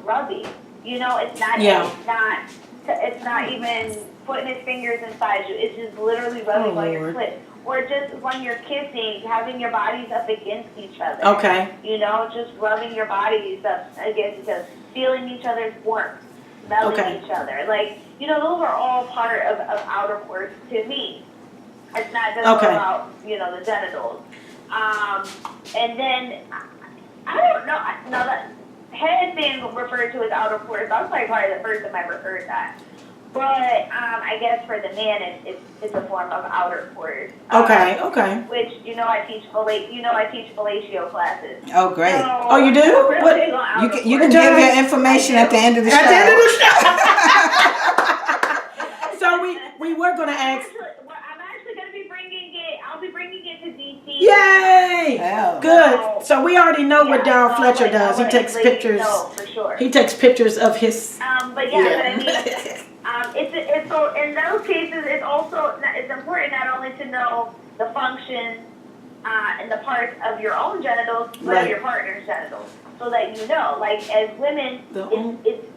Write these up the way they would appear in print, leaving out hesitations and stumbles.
rubbing. You know, it's not. Yeah. It's not even putting his fingers inside you. It's just literally rubbing on your clit. Or just when you're kissing, having your bodies up against each other. Okay. You know, just rubbing your bodies up against each other, feeling each other's warmth, smelling each other. Like, you know, those are all part of outer course to me. It's not just about, you know, the genitals. And then, I don't know. No, that head being referred to as outer course, I was probably the first time I ever heard that. But I guess for the man, it's a form of outer course. Okay. Which I teach fellatio classes. Oh, great! So, you do? What? You can give your information at the end of the show. At the end of the show. So we were going to ask. I'm actually going to be bringing it. I'll be bringing it to DC. Yay! Oh. Good. So we already know what Daryl Fletcher does. He takes pictures. No, for sure. He takes pictures of his. But I mean. It's so in those cases, it's important not only to know the function and the parts of your own genitals, but of your partner's genitals, so that you know. Like as women, it's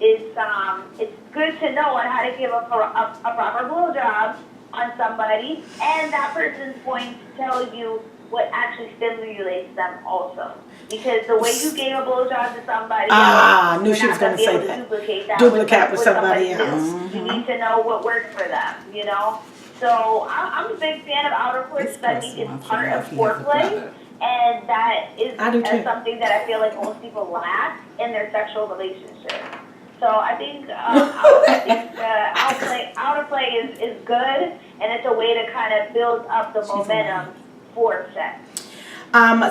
good to know on how to give a proper blowjob on somebody, and that person's going to tell you what actually stimulates them also. Because the way you gave a blowjob to somebody else, knew she was going to say that. Duplicate with somebody else. You need to know what works for them, you know? So I'm a big fan of outer course study. It's part of foreplay. And that is something that I feel like most people lack in their sexual relationship. So I think outer play is good, and it's a way to kind of build up the momentum for sex.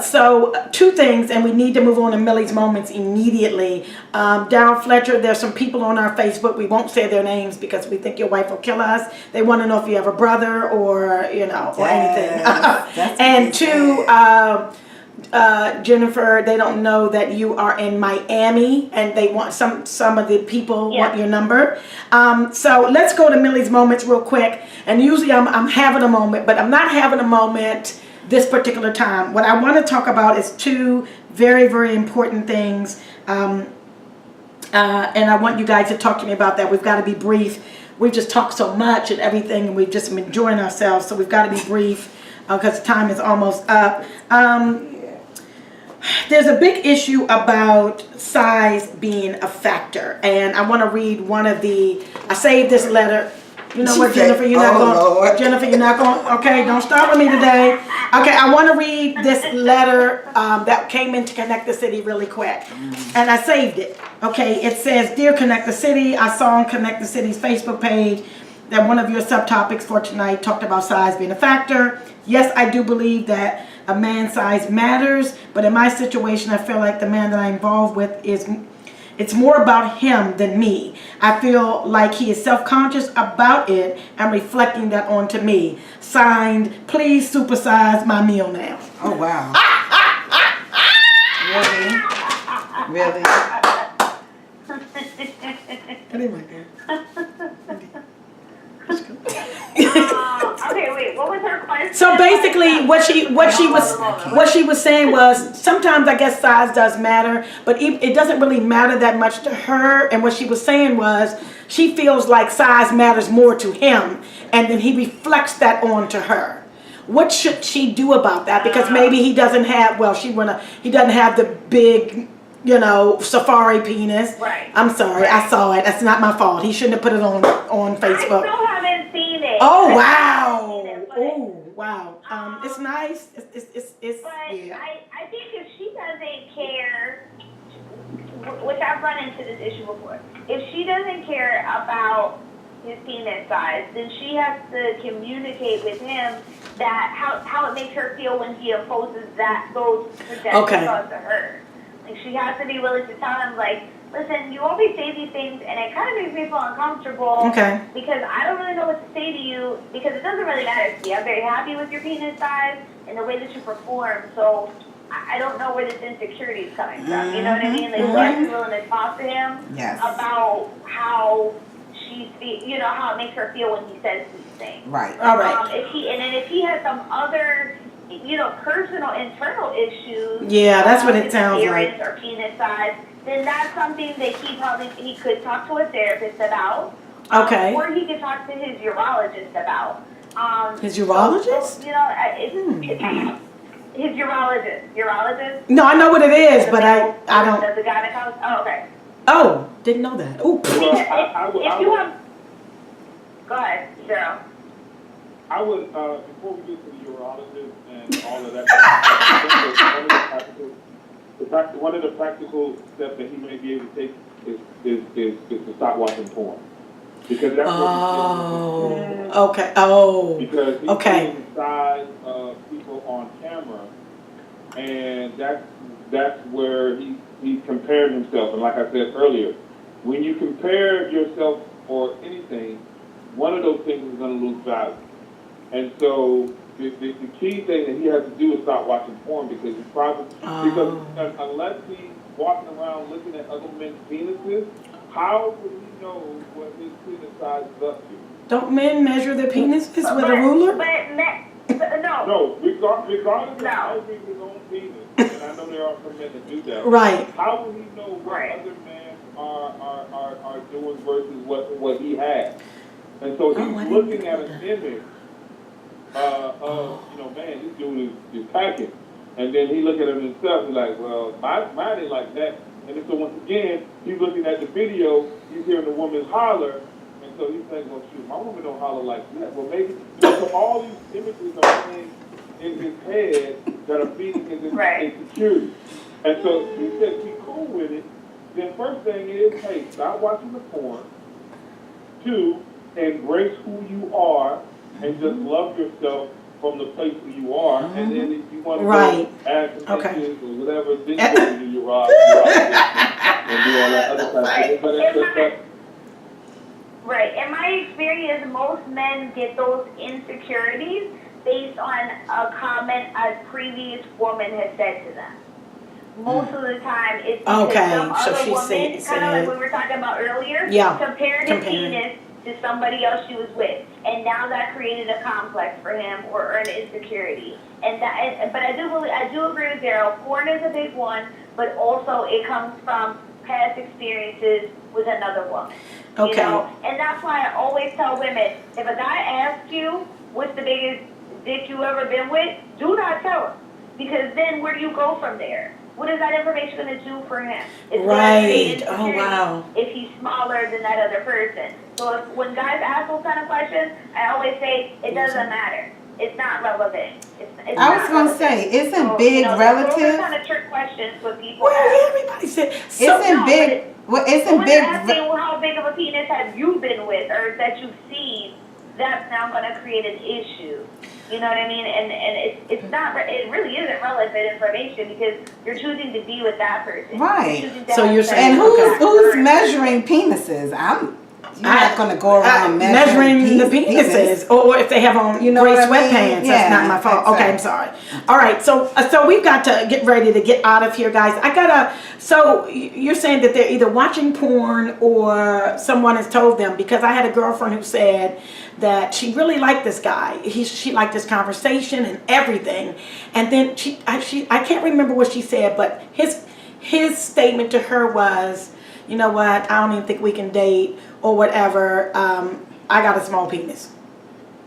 So two things, and we need to move on to Millie's Moments immediately. Daryl Fletcher, there's some people on our Facebook. We won't say their names because we think your wife will kill us. They want to know if you have a brother or anything. And two, Jennifer, they don't know that you are in Miami, and they want some of the people want your number. So let's go to Millie's Moments real quick. And usually I'm having a moment, but I'm not having a moment this particular time. What I want to talk about is two very, very important things. And I want you guys to talk to me about that. We've got to be brief. We've just talked so much and everything, and we've just been enjoying ourselves. So we've got to be brief because time is almost up. There's a big issue about size being a factor. And I want to read I saved this letter. You know what, Jennifer, you're not going. Jennifer, you're not going. Okay, don't start with me today. Okay, I want to read this letter that came into Connect the City really quick, and I saved it. Okay, it says, "Dear Connect the City, I saw on Connect the City's Facebook page that one of your subtopics for tonight talked about size being a factor. Yes, I do believe that a man's size matters, but in my situation, I feel like the man that I'm involved with it's more about him than me. I feel like he is self-conscious about it and reflecting that onto me. Signed, please supersize my meal now." Oh, wow. Really? Okay, wait. What was her question? So basically, what she was saying was sometimes I guess size does matter, but it doesn't really matter that much to her. And what she was saying was she feels like size matters more to him, and then he reflects that onto her. What should she do about that? Because maybe he doesn't have. Well, he doesn't have the big, safari penis. Right. I'm sorry, I saw it. That's not my fault. He shouldn't have put it on Facebook. I still haven't seen it. Oh wow! Oh wow! It's nice. It's But yeah. I think if she doesn't care, which I've run into this issue before, if she doesn't care about his penis size, then she has to communicate with him that how it makes her feel when he opposes those suggestions onto her. Like she has to be willing to tell him, like, listen, you always say these things, and it kind of makes me feel uncomfortable. Okay. Because I don't really know what to say to you, because it doesn't really matter to me. I'm very happy with your penis size and the way that you perform, so I don't know where this insecurity is coming from. You know what I mean? Like, you have to be willing to talk to him about how how it makes her feel when he says these things. Right. All right. If he has some other, personal internal issues. Yeah, that's what it sounds like. Or penis size, then that's something that he could talk to a therapist about. Okay. Or he could talk to his urologist about. His urologist? So, you know, his urologist. No, I know what it is, but I don't. The gynecologist. Oh, okay. Oh, didn't know that. Ooh. If you have, go ahead, Cheryl. I would, before we get to the urologist and all of that, one of the practical steps that he may be able to take is to stop watching porn. Because that's what okay. Oh. Because he's okay. seeing the size of people on camera, and that's where he compared himself. And like I said earlier, when you compare yourself or anything, one of those things is going to lose value. And so the key thing that he has to do is stop watching porn because because unless he's walking around looking at other men's penises, how would he know what his penis size is up to? Don't men measure their penises with a ruler? No. No, regardless of measuring his own penis, and I know there are some men that do that. Right. How will he know what other men are doing versus what he has? And so he's looking at an image of, man, this dude is packing. And then he look at him himself, he's like, well, mine ain't like that. And then so once again, he's looking at the video, he's hearing the woman holler, and so he's saying, well, shoot, my woman don't holler like that. Well, maybe, so all these images are playing in his head that are feeding his insecurity. And so he said, be cool with it. Then first thing is, hey, stop watching the porn. 2, embrace who you are and just love yourself from the place where you are. And then if you want to go add some pictures or whatever, then go to your rod and do all that other kind of stuff. Right. In my experience, most men get those insecurities based on a comment a previous woman has said to them. Most of the time, it's because some other woman, kind of like we were talking about earlier, compared his penis to somebody else she was with, and now that created a complex for him or an insecurity. But I do agree with Daryl. Porn is a big one, but also it comes from past experiences with another woman. Okay. You know? And that's why I always tell women, if a guy asks you what's the biggest dick you ever been with, do not tell him, because then where do you go from there? What is that information going to do for him? It's right. Oh, wow. If he's smaller than that other person. So when guys ask those kind of questions, I always say it doesn't matter. It's not relevant. I was going to say, isn't big relative? Those are kind of trick questions with people. Well, everybody said. Isn't big? Isn't big? Asking how big of a penis have you been with, or that you've seen? That's now going to create an issue. You know what I mean? And it's not. It really isn't relevant information because you're choosing to be with that person. Right. So you're saying, and who's measuring penises? You're not going to go around measuring the penises, or if they have on gray sweatpants. That's not my fault. Okay, I'm sorry. All right, so we've got to get ready to get out of here, guys. So you're saying that they're either watching porn or someone has told them, because I had a girlfriend who said that she really liked this guy. She liked his conversation and everything, and then I can't remember what she said, but his statement to her was, you know what, I don't even think we can date or whatever. I got a small penis.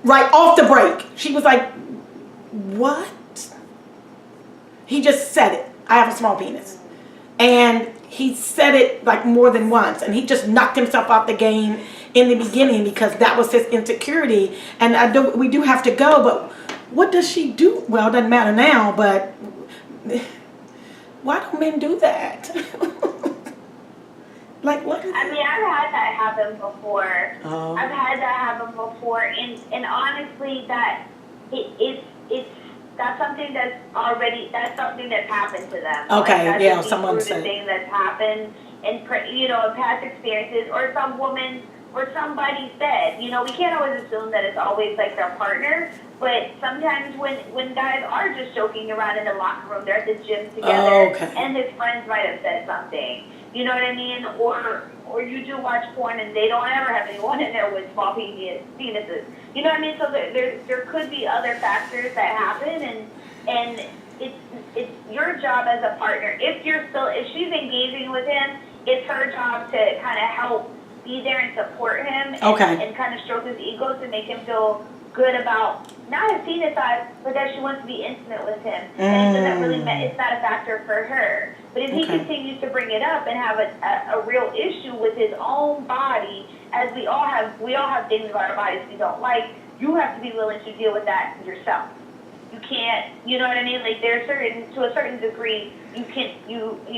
Right off the break. She was like, what? He just said it. I have a small penis. And he said it like more than once. And he just knocked himself out the game in the beginning because that was his insecurity. And we do have to go, but what does she do? Well, it doesn't matter now, but why do men do that? Like what? I mean, I've had that happen before. I've had that happen before, and honestly, that's something that's something that's happened to them. Okay, like, someone said thing that's happened in past experiences, or some woman or somebody said. We can't always assume that it's always like their partner, but sometimes when guys are just joking around in the locker room, they're at the gym together, and his friends might have said something. You know what I mean? Or you do watch porn and they don't ever have anyone in there with small penises. You know what I mean? So there could be other factors that happen, and it's your job as a partner. If she's engaging with him, it's her job to kind of help be there and support him and kind of stroke his ego to make him feel good about not his penis size, but that she wants to be intimate with him. And it doesn't really it's not a factor for her. But if he continues to bring it up and have a real issue with his own body, as we all have things about our bodies we don't like, you have to be willing to deal with that yourself. You can't, you know what I mean? Like to a certain degree, you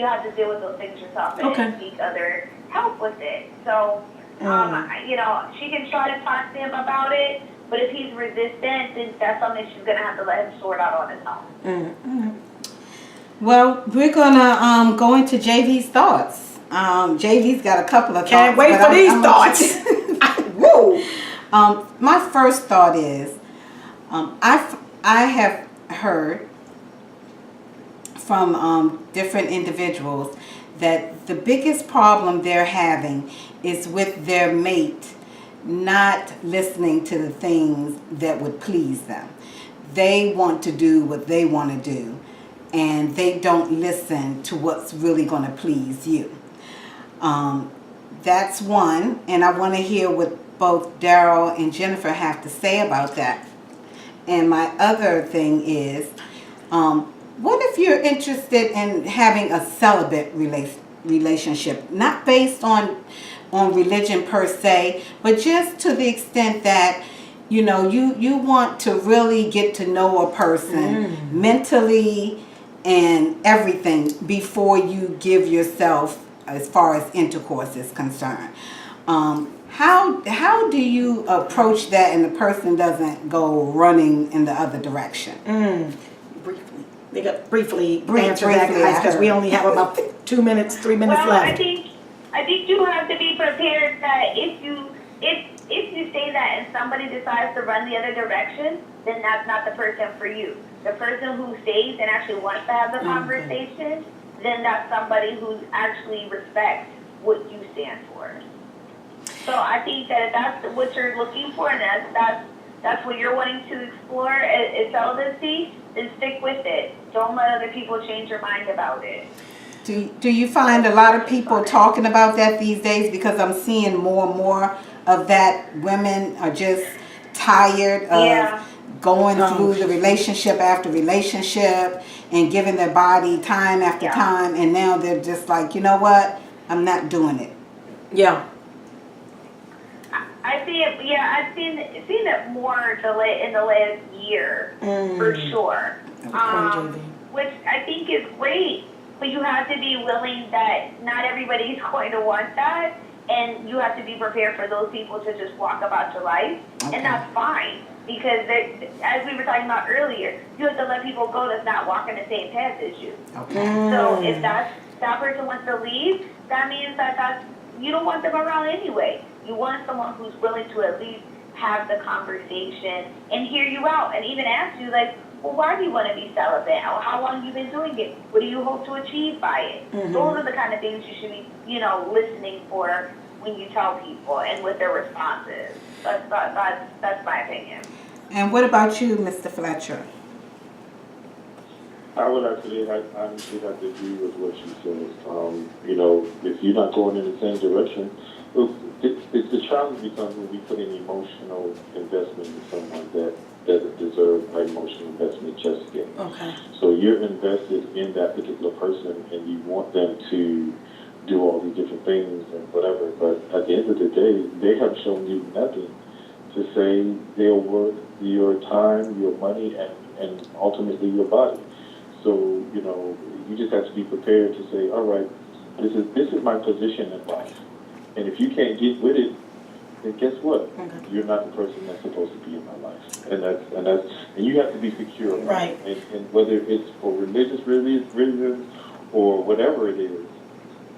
have to deal with those things yourself and seek other help with it. So, she can try to talk to him about it, but if he's resistant, then that's something she's gonna have to let him sort out on his own. Well, we're gonna go into JV's thoughts. JV's got a couple of Can't thoughts. wait for these thoughts. Woo! My first thought is, I have heard from different individuals that the biggest problem they're having is with their mate not listening to the things that would please them. They want to do what they want to do, and they don't listen to what's really going to please you. That's one, and I want to hear what both Daryl and Jennifer have to say about that. And my other thing is, what if you're interested in having a celibate relationship, not based on religion per se, but just to the extent that you want to really get to know a person mentally and everything before you give yourself as far as intercourse is concerned. How do you approach that and the person doesn't go running in the other direction? Briefly answer that, guys, because we only have about 3 minutes left. I think you have to be prepared that if you say that and somebody decides to run the other direction, then that's not the person for you. The person who stays and actually wants to have the conversation, then that's somebody who actually respects what you stand for. So I think that if that's what you're looking for and that's what you're wanting to explore is celibacy, then stick with it. Don't let other people change your mind about it. Do you find a lot of people talking about that these days? Because I'm seeing more and more of that. Women are just tired of going through the relationship after relationship and giving their body time after time, and now they're just like, you know what? I'm not doing it. Yeah. I see it. Yeah, I've seen it more in the last year for sure. Which I think is great, but you have to be willing that not everybody's going to want that, and you have to be prepared for those people to just walk about your life, and that's fine because as we were talking about earlier, you have to let people go that's not walking the same path as you. So if that person wants to leave, that means that you don't want them around anyway. You want someone who's willing to at least have the conversation and hear you out and even ask you, like, well, why do you want to be celibate? How long have you been doing it? What do you hope to achieve by it? Those are the kind of things you should be, listening for when you tell people and what their response is. That's my opinion. And what about you, Mr. Fletcher? I would actually honestly have to agree with what she says. If you're not going in the same direction, the challenge becomes when we put an emotional investment in someone that doesn't deserve an emotional investment just yet. Okay. So you're invested in that particular person and you want them to do all these different things and whatever, but at the end of the day, they have shown you nothing to say they're worth your time, your money, and ultimately your body. So, you just have to be prepared to say, all right, this is my position in life. And if you can't get with it, then guess what? You're not the person that's supposed to be in my life. And you have to be secure. Right. And whether it's for religious reasons or whatever it is,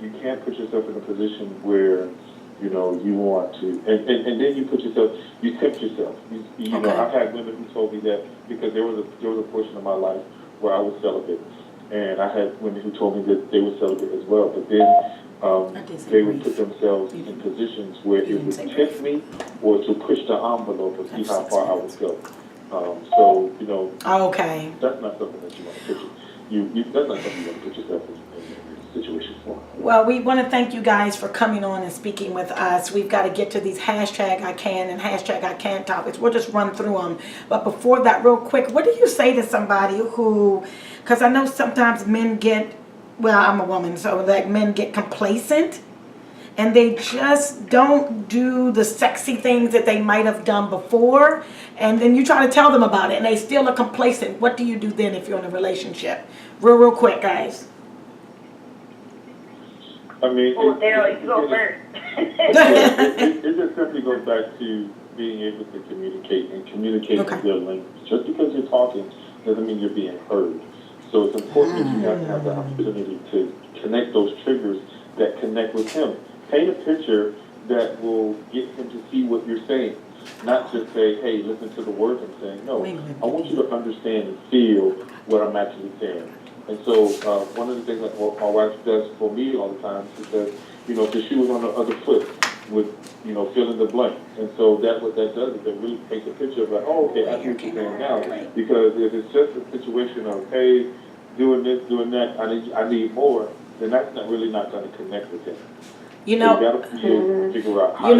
you can't put yourself in a position where, you want to, and then you tempt yourself. I've had women who told me that because there was a portion of my life where I was celibate, and I had women who told me that they were celibate as well, but then they would put themselves in positions where it would tempt me or to push the envelope and see how far I would go. So, you know, Okay. that's not something that you want to put that's not something you want to put yourself in a situation for. Well, we want to thank you guys for coming on and speaking with us. We've got to get to these hashtag I can and hashtag I can't topics. We'll just run through them. But before that, real quick, what do you say to somebody who, because I know sometimes men get, well, I'm a woman, so like men get complacent and they just don't do the sexy things that they might have done before. And then you try to tell them about it and they still are complacent. What do you do then if you're in a relationship? Real quick, guys. I mean, Daryl, you go first. It just simply goes back to being able to communicate and communicate with your language. Just because you're talking doesn't mean you're being heard. So it's important that you have to have the opportunity to connect those triggers that connect with him. Paint a picture that will get him to see what you're saying. Not just say, hey, listen to the words I'm saying. No, I want you to understand and feel what I'm actually saying. And so one of the things that my wife does for me all the time, she says, you know, if the shoe was on the other foot, with, you know, fill in the blank. And so that what that does is it really paints a picture of like, oh, okay, I see what you're saying now. Because if it's just a situation of, hey, doing this, doing that, I need more, then that's not really not going to connect with him. You know, figure out how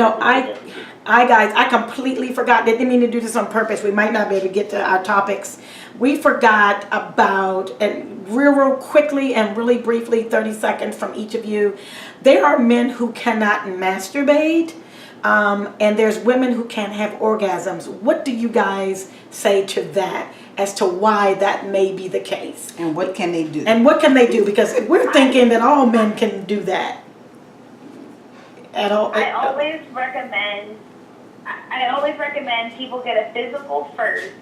I completely forgot. Didn't mean to do this on purpose. We might not be able to get to our topics. We forgot about, and real quickly and really briefly, 30 seconds from each of you. There are men who cannot masturbate, and there's women who can't have orgasms. What do you guys say to that as to why that may be the case? And what can they do? And what can they do? Because we're thinking that all men can do that. I always recommend people get a physical first.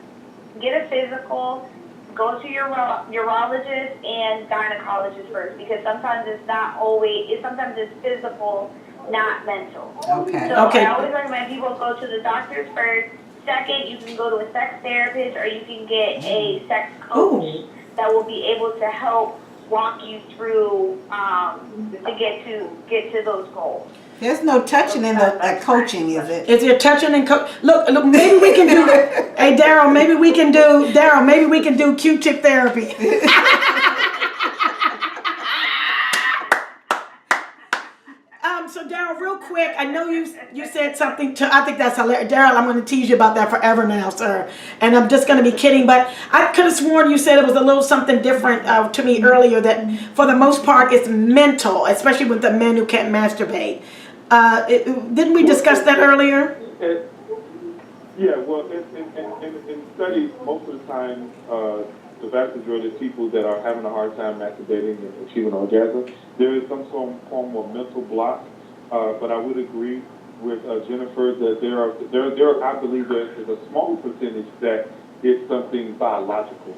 Get a physical. Go to your urologist and gynecologist first, because sometimes sometimes it's physical, not mental. Okay. So I always recommend people go to the doctors first. Second, you can go to a sex therapist or you can get a sex coach that will be able to help walk you through to get to those goals. There's no touching in the coaching, is it? Is there touching and look, maybe we can do hey Daryl, maybe we can do Q-tip therapy. So Daryl, real quick, I know you said something I think that's hilarious. Daryl, I'm going to tease you about that forever now, sir. And I'm just going to be kidding, but I could have sworn you said it was a little something different to me earlier, that for the most part it's mental, especially with the men who can't masturbate. Didn't we discuss that earlier? Yeah, well, in studies, most of the time, the vast majority of people that are having a hard time masturbating and achieving orgasm, there is some form of mental block. But I would agree with Jennifer that there I believe there is a small percentage that it's something biological.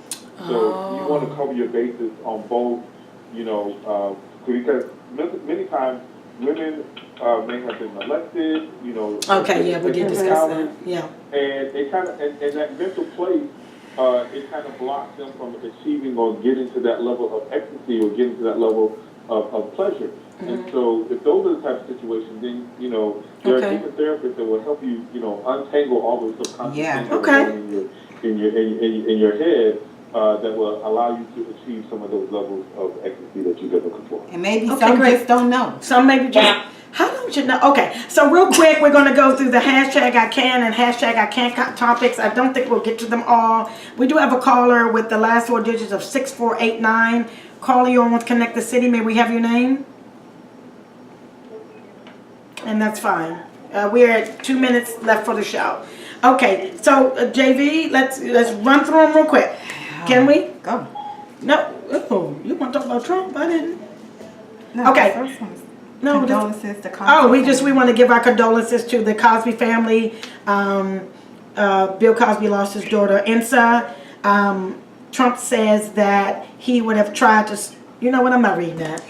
So you want to cover your bases on both, you know, because many times women may have been molested, you know. Okay, yeah, we did discuss that. Yeah. And they kind of, and that mental place, it kind of blocks them from achieving or getting to that level of ecstasy or getting to that level of pleasure. Mm-hmm. And so if those are the type of situations, then, you know, there are different therapists that will help you, you know, untangle all those subconscious things that are going in your head that will allow you to achieve some of those levels of ecstasy that you've been looking for. And maybe some just don't know. Some maybe just, how don't you know? Okay, so real quick, we're going to go through the hashtag I can and hashtag I can't topics. I don't think we'll get to them all. We do have a caller with the last four digits of 6489. Caller, you on with Connect the City. May we have your name? And that's fine. We're at 2 minutes left for the show. Okay, so JV, let's run through them real quick. Can we? Go. No. Oh, you want to talk about Trump? I didn't. No, okay. The first one's condolences to Cosby. we want to give our condolences to the Cosby family. Bill Cosby lost his daughter Insa. Trump says that he would have tried to. You know what? I'm not reading that.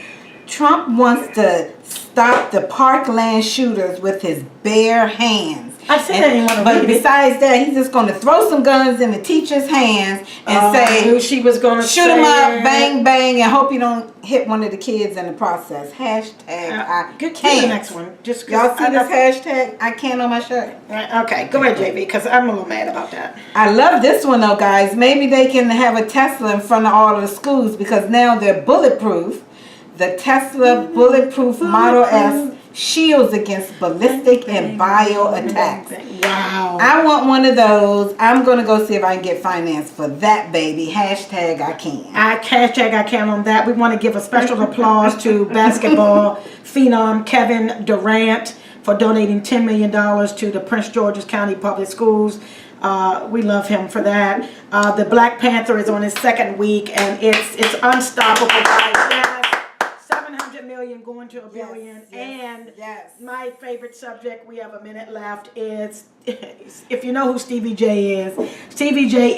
Trump wants to stop the Parkland shooters with his bare hands. I said I didn't want to But read it. besides that, he's just going to throw some guns in the teacher's hands and say, she was going to shoot him up, bang, bang, and hope you don't hit one of the kids in the process. Hashtag I Get can't. the next one. Just Y'all see this hashtag? I can't on my shirt. Okay, go ahead, JB, because I'm a little mad about that. I love this one though, guys. Maybe they can have a Tesla in front of all of the schools because now they're bulletproof. The Tesla Bulletproof Model S shields against ballistic and bio attacks. Wow. I want one of those. I'm going to go see if I can get finance for that baby. Hashtag I can. Hashtag I can on that. We want to give a special applause to basketball phenom Kevin Durant for donating $10 million to the Prince George's County Public Schools. We love him for that. The Black Panther is on his second week, and it's unstoppable, guys. Yes. 700 million going to $1 billion. And my favorite subject, we have a minute left, is if you know who Stevie J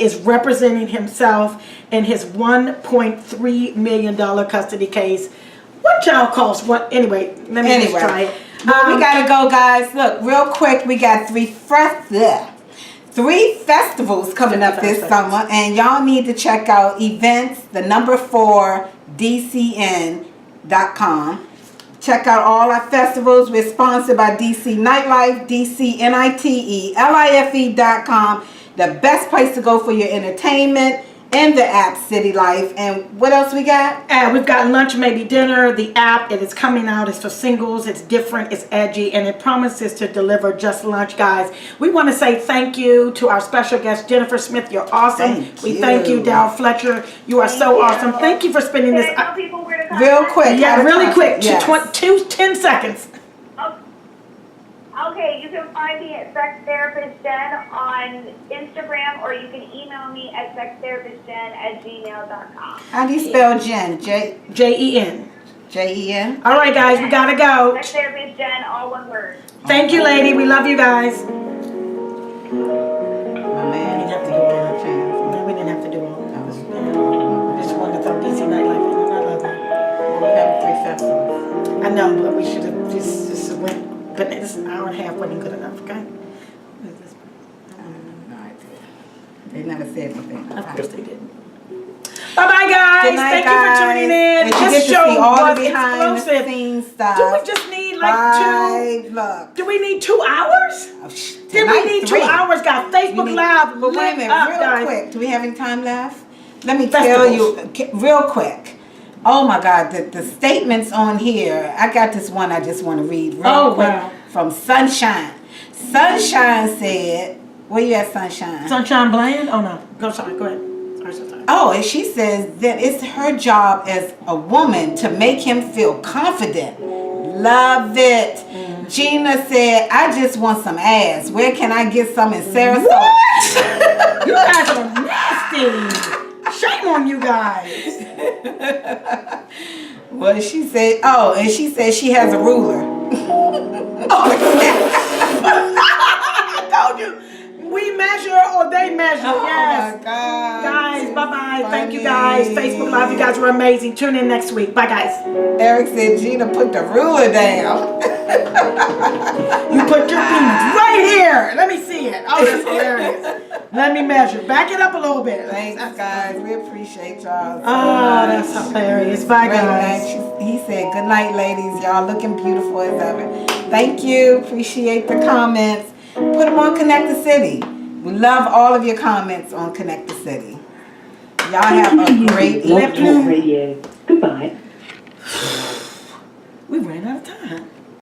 is representing himself in his $1.3 million custody case. What y'all cost? What? Anyway, let me just try it. Well, we gotta go, guys. Look, real quick, we got three festivals coming up this summer, and y'all need to check out events, the number 4 DCN.com. Check out all our festivals. We're sponsored by DC Nightlife, DCNITELIFE.com. The best place to go for your entertainment and the app City Life. And what else we got? We've got Lunch Maybe Dinner. The app, it is coming out. It's for singles. It's different. It's edgy. And it promises to deliver just lunch, guys. We want to say thank you to our special guest, Jennifer Smith. You're awesome. We thank you, Darryl Fletcher. You are so awesome. Thank you for spending this. Tell people where to Real quick. Yeah, really quick. Yes. 10 seconds. Okay, you can find me at Sex Therapist Jen on Instagram, or you can email me at sextherapistjen@gmail.com. How do you spell Jen? Jen. Jen? All right, guys, we gotta go. Sex Therapist Jen, all one word. Thank you, lady. We love you guys. My man. We didn't have to do all that. We didn't have to do all that. I just wanted to throw DC Nightlife in, and I love that. We have 3 festivals. I know, but we should have just went. But this hour and a half wasn't good enough, okay? No idea. They never said anything. Of course they didn't. Bye-bye, guys. Good night, Thank you for tuning in. And you get This to show see all was the behind the explosive. scenes stuff. Do we just need like Look. Do we need 2 hours? Did we need 2 hours, guys? Facebook Live. But wait a minute, real guys. quick. Do we have any time left? Let me tell you, real quick. Oh my God, the statements on here. I got this one I just want to read real quick. Wow. From Sunshine. Sunshine said, where you at, Sunshine? Sunshine Bland? Oh no. Go ahead. Sorry. Oh, and she says that it's her job as a woman to make him feel confident. Love it. Gina said, I just want some ass. Where can I get some in Sarasota? What? You guys are nasty. Shame on you guys. Well, she said, and she said she has a ruler. I told you. We measure or they measure. Oh Yes. my God. Guys, bye-bye. Thank you guys. Facebook Live, you guys were amazing. Tune in next week. Bye, guys. Eric said Gina put the ruler down. You put your penis right here. Let me see it. Oh, that's hilarious. Let me measure. Back it up a little bit. Thanks, guys. We appreciate y'all. Oh, that's hilarious. Bye, guys. He said, good night, ladies. Y'all looking beautiful as ever. Thank you. Appreciate the comments. Put them on Connect the City. We love all of your comments on Connect the City. Y'all have a great evening. Radio. Goodbye. We ran out of time.